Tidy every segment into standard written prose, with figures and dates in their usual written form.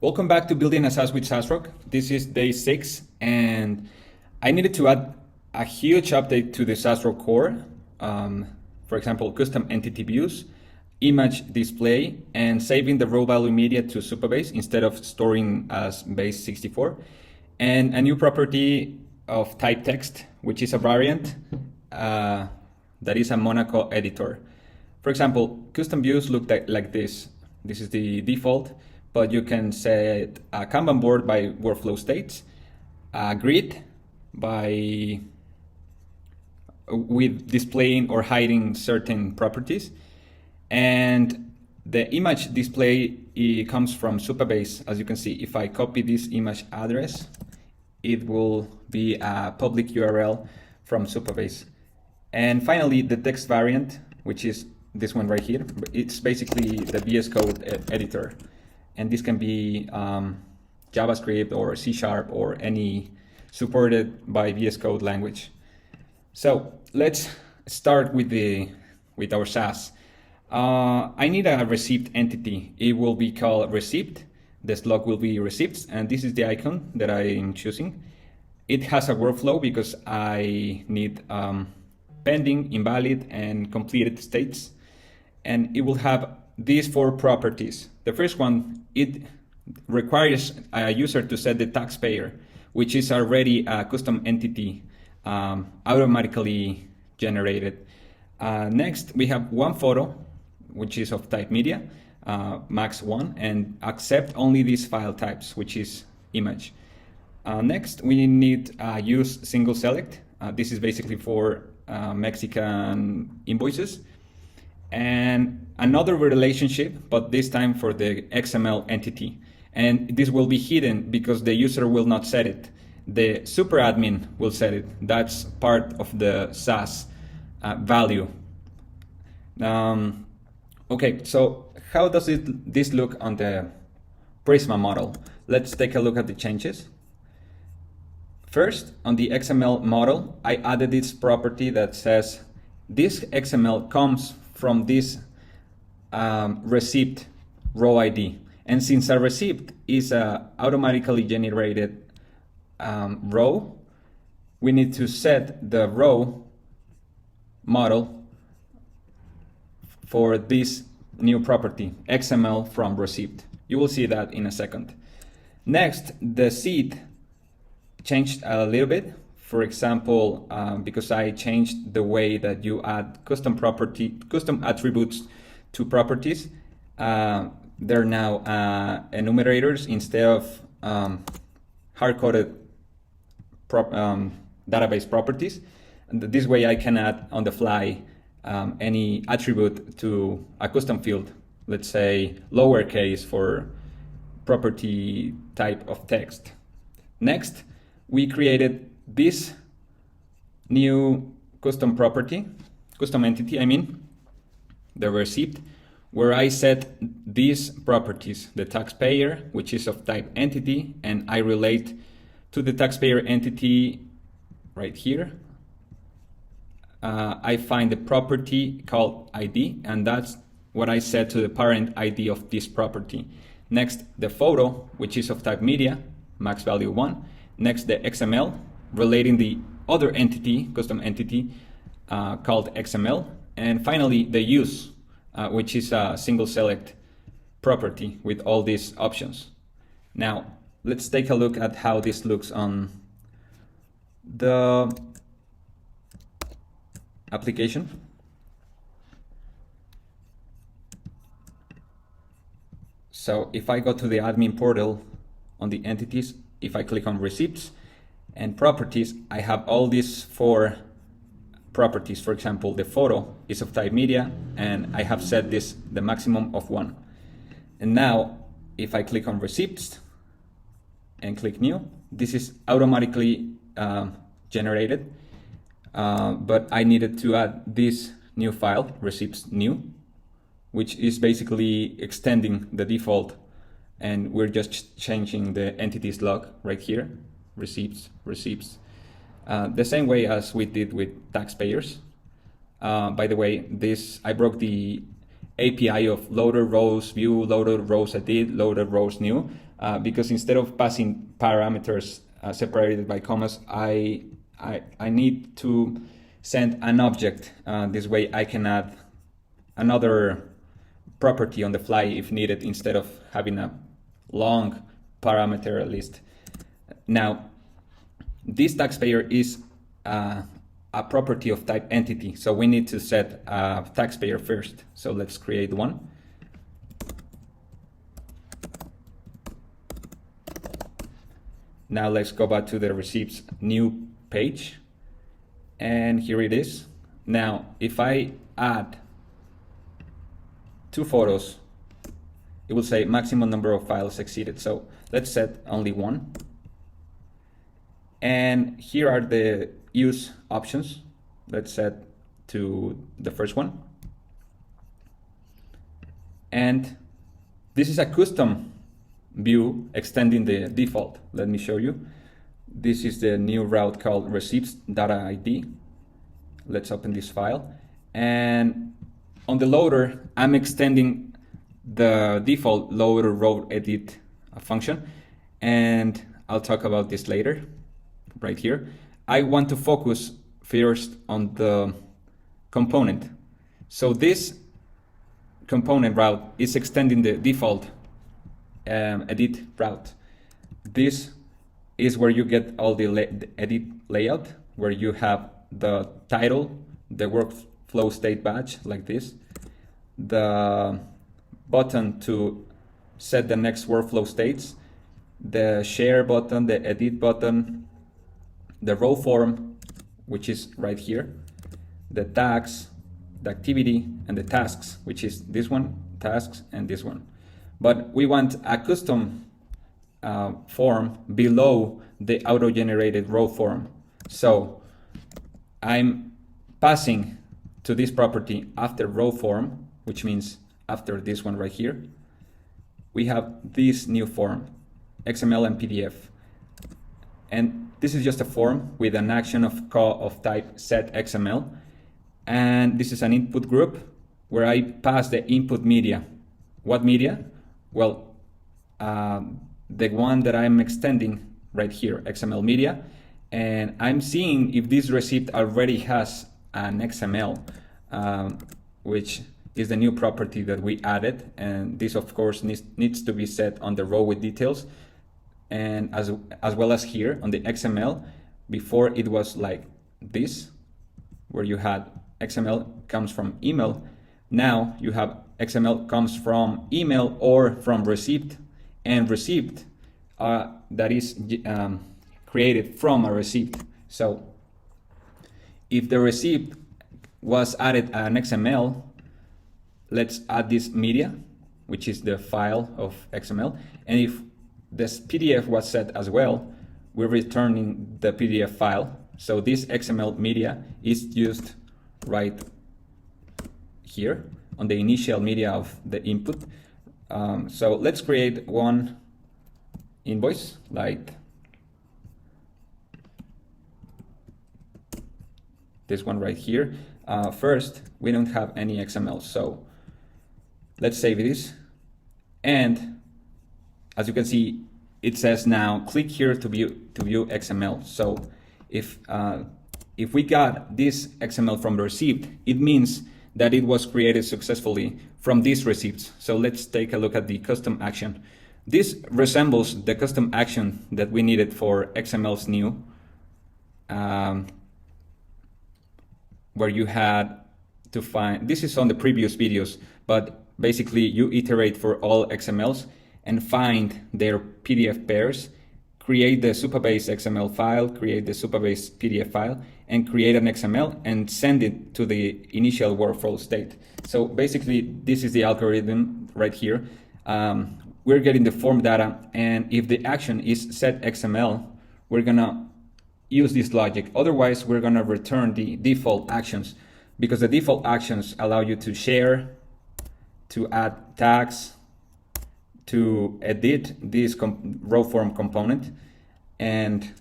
Welcome back to Building a SaaS with SaasRock. This is day 6, and I needed to add a huge update to the SaasRock core. For example, custom entity views, image display, and saving the raw value media to Supabase instead of storing as base 64, and a new property of type text, which is a variant that is a Monaco editor. For example, custom views look like this. This is the default, but you can set a Kanban board by workflow states, a grid with displaying or hiding certain properties, and the image display comes from Supabase. As you can see, if I copy this image address, it will be a public URL from Supabase. And finally, the text variant, which is this one right here. It's basically the VS Code editor. And this can be JavaScript or C# or any supported by VS Code language. So let's start with our SaaS. I need a receipt entity. It will be called receipt. The slug will be receipts, and this is the icon that I am choosing. It has a workflow because I need pending, invalid, and completed states. And it will have these 4 properties. The first one, it requires a user to set the taxpayer, which is already a custom entity automatically generated. Next, we have one photo, which is of type media, max 1, and accept only these file types, which is image. Next, we need use single select. This is basically for Mexican invoices. And another relationship, but this time for the XML entity. And this will be hidden because the user will not set it. The super admin will set it. That's part of the SaaS value. Okay, so how does this look on the Prisma model? Let's take a look at the changes. First, on the XML model, I added this property that says this XML comes from this receipt row ID. And since a receipt is a automatically generated row, we need to set the row model for this new property, XML from receipt. You will see that in a second. Next, the seed changed a little bit. For example, because I changed the way that you add custom attributes to properties, they're now enumerators instead of hard-coded database properties. And this way I can add on the fly any attribute to a custom field, let's say lowercase for property type of text. Next, we created this new custom entity, the receipt, where I set these properties, the taxpayer, which is of type entity, and I relate to the taxpayer entity right here. I find the property called ID, and that's what I set to the parent ID of this property. Next, the photo, which is of type media, max value 1. Next, the XML, relating the other entity, custom entity, called XML. And finally, the use, which is a single select property with all these options. Now, let's take a look at how this looks on the application. So if I go to the admin portal on the entities, if I click on receipts and properties, I have all these 4 properties. For example, the photo is of type media, and I have set this the maximum of 1. And now, if I click on receipts and click new, this is automatically generated. But I needed to add this new file, receipts new, which is basically extending the default. And we're just changing the entities log right here, receipts. The same way as we did with taxpayers. By the way, I broke the API of loader rows view, loader rows edit, loader rows new. because instead of passing parameters separated by commas, I need to send an object. This way I can add another property on the fly if needed, instead of having a long parameter list. Now, this taxpayer is a property of type entity, so we need to set a taxpayer first. So let's create one. Now let's go back to the receipts new page, and here it is. Now, if I add 2 photos, it will say maximum number of files exceeded. So let's set only 1. And here are the use options. Let's set to the first one. And this is a custom view extending the default. Let me show you. This is the new route called receipts.id. Let's open this file. And on the loader, I'm extending the default loader row edit function. And I'll talk about this later, right here. I want to focus first on the component. So this component route is extending the default edit route. This is where you get all the edit layout, where you have the title, the workflow state badge like this, the button to set the next workflow states, the share button, the edit button, the row form, which is right here, the tags, the activity, and the tasks, which is this one, tasks, and this one. But we want a custom form below the auto-generated row form. So I'm passing to this property after row form, which means after this one right here, we have this new form, XML and PDF. And this is just a form with an action of type set XML. And this is an input group where I pass the input media. What media? Well, the one that I'm extending right here, XML media. And I'm seeing if this receipt already has an XML, which is the new property that we added. And this, of course, needs to be set on the row with details. And as well as here on the XML, before it was like this, where you had XML comes from email. Now you have XML comes from email or from receipt, and receipt that is created from a receipt. So if the receipt was added an XML, let's add this media, which is the file of XML. And if this PDF was set as well, we're returning the PDF file. So this XML media is used right here on the initial media of the input. So let's create one invoice like this one right here. First, we don't have any XML, so let's save this. And as you can see, it says now click here to view XML. So if we got this XML from the receipt, it means that it was created successfully from these receipts. So let's take a look at the custom action. This resembles the custom action that we needed for XML's new, where you had to find, this is on the previous videos, but basically you iterate for all XMLs and find their PDF pairs, create the Supabase XML file, create the Supabase PDF file, and create an XML and send it to the initial workflow state. So basically, this is the algorithm right here. We're getting the form data, and if the action is set XML, we're gonna use this logic. Otherwise, we're gonna return the default actions, because the default actions allow you to share, to add tags, to edit this row form component, and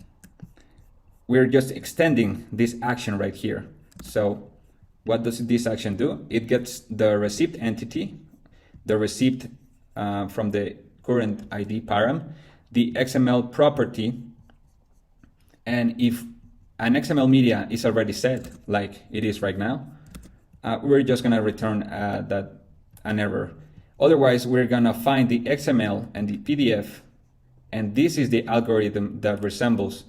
we're just extending this action right here. So what does this action do? It gets the receipt entity, the receipt from the current ID param, the XML property, and if an XML media is already set, like it is right now, we're just gonna return an error. Otherwise, we're gonna find the XML and the PDF, and this is the algorithm that resembles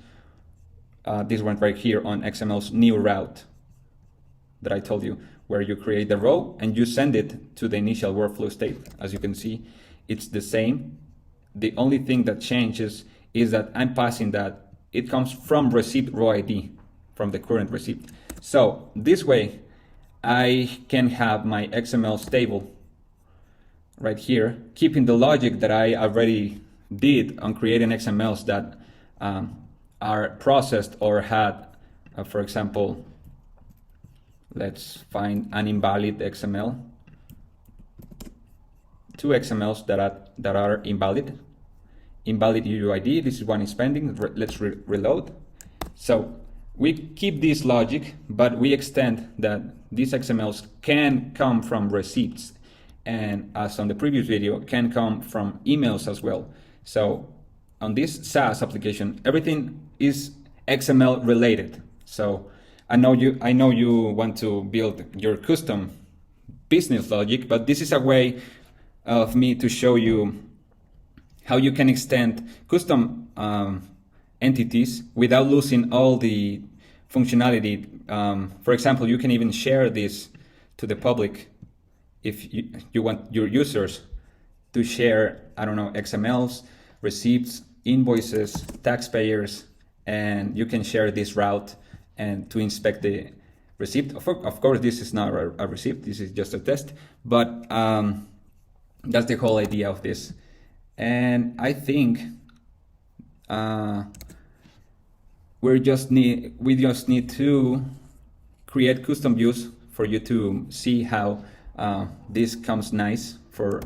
this one right here on XML's new route that I told you, where you create the row and you send it to the initial workflow state. As you can see, it's the same. The only thing that changes is that I'm passing that it comes from receipt row ID, from the current receipt. So this way, I can have my XML stable right here, keeping the logic that I already did on creating XMLs that are processed or had, for example, let's find an invalid XML. Two XMLs that are invalid. Invalid UUID, this is one is pending. Let's reload. So we keep this logic, but we extend that these XMLs can come from receipts, and as on the previous video, can come from emails as well. So on this SaaS application, everything is XML related. So I know you want to build your custom business logic, but this is a way of me to show you how you can extend custom entities without losing all the functionality. For example, you can even share this to the public if you want your users to share, I don't know, XMLs, receipts, invoices, taxpayers, and you can share this route and to inspect the receipt. Of course, this is not a receipt, this is just a test, but that's the whole idea of this. And I think we just need to create custom views for you to see how this comes nice for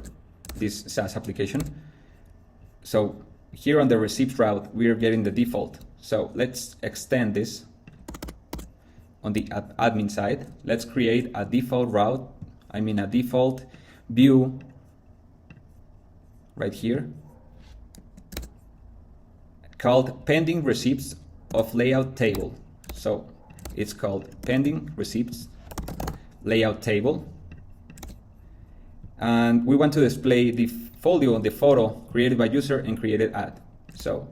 this SaaS application. So here on the receipts route, we are getting the default. So let's extend this on the admin side. Let's create a default route, a default view right here called pending receipts of layout table. So it's called pending receipts layout table. And we want to display the folio on the photo created by user and created at. So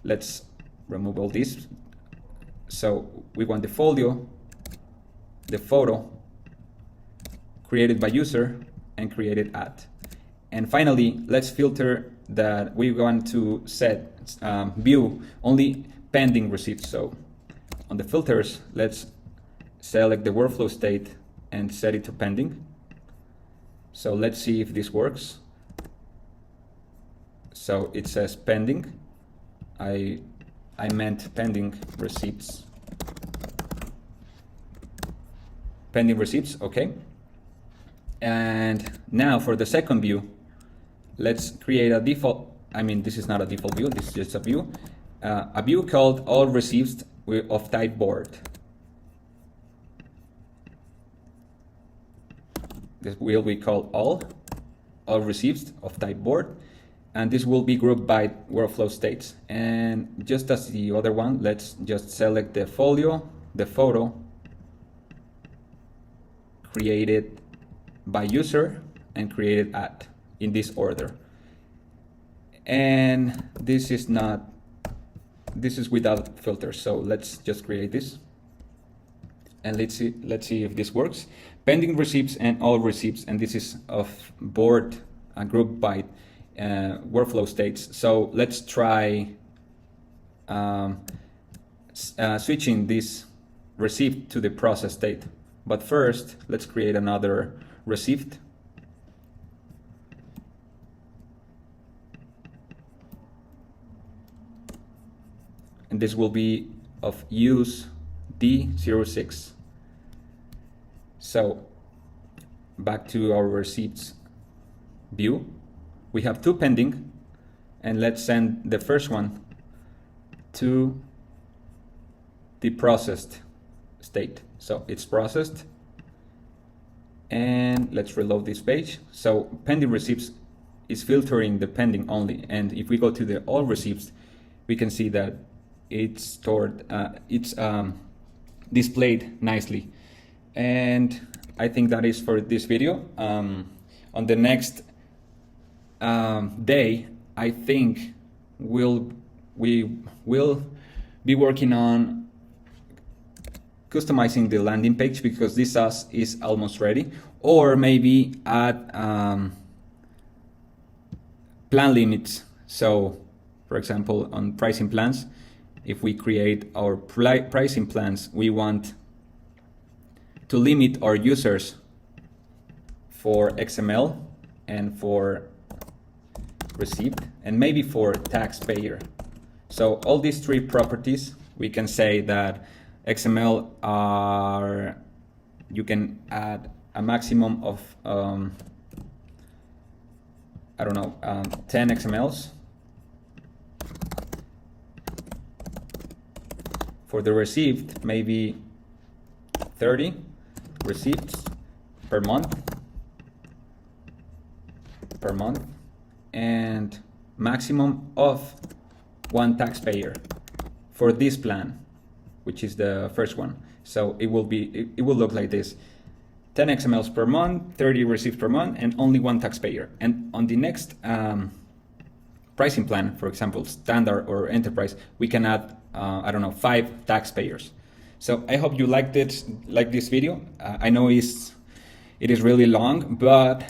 let's remove all this. So we want the folio, the photo created by user and created at. And finally, let's filter that we want to set view only pending receipts. So on the filters, let's select the workflow state and set it to pending. So let's see if this works. So it says pending. I meant pending receipts. Pending receipts, okay. And now for the second view, let's create a default. This is not a default view, this is just a view. A view called all receipts of type board. This will be called all receipts of type board. And this will be grouped by workflow states. And just as the other one, let's just select the folio, the photo, created by user and created at, in this order. And this is without filters. So let's just create this. And let's see if this works. Pending receipts and all receipts, and this is of board grouped by workflow states. So let's try switching this receipt to the process state. But first, let's create another receipt. And this will be of use D06. So back to our receipts view. We have two pending, and let's send the first one to the processed state. So it's processed, and let's reload this page. So pending receipts is filtering the pending only. And if we go to the all receipts, we can see that it's stored, it's displayed nicely. And I think that is for this video. On the next day, I think we will be working on customizing the landing page, because this SaaS is almost ready, or maybe add plan limits. So for example, on pricing plans, if we create our pricing plans, we want to limit our users for XML and for receipt, and maybe for taxpayer. So all these three properties, we can say that XML are, you can add a maximum of, I don't know, 10 XMLs. For the receipt, maybe 30 receipts per month, and maximum of 1 taxpayer for this plan, which is the first one. So it will look like this: 10 XMLs per month, 30 receipts per month, and only 1 taxpayer. And on the next pricing plan, for example, standard or enterprise, we can add I don't know, 5 taxpayers. So I hope you liked this video. I know it is really long, but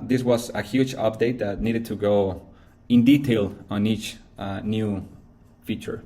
this was a huge update that needed to go in detail on each new feature.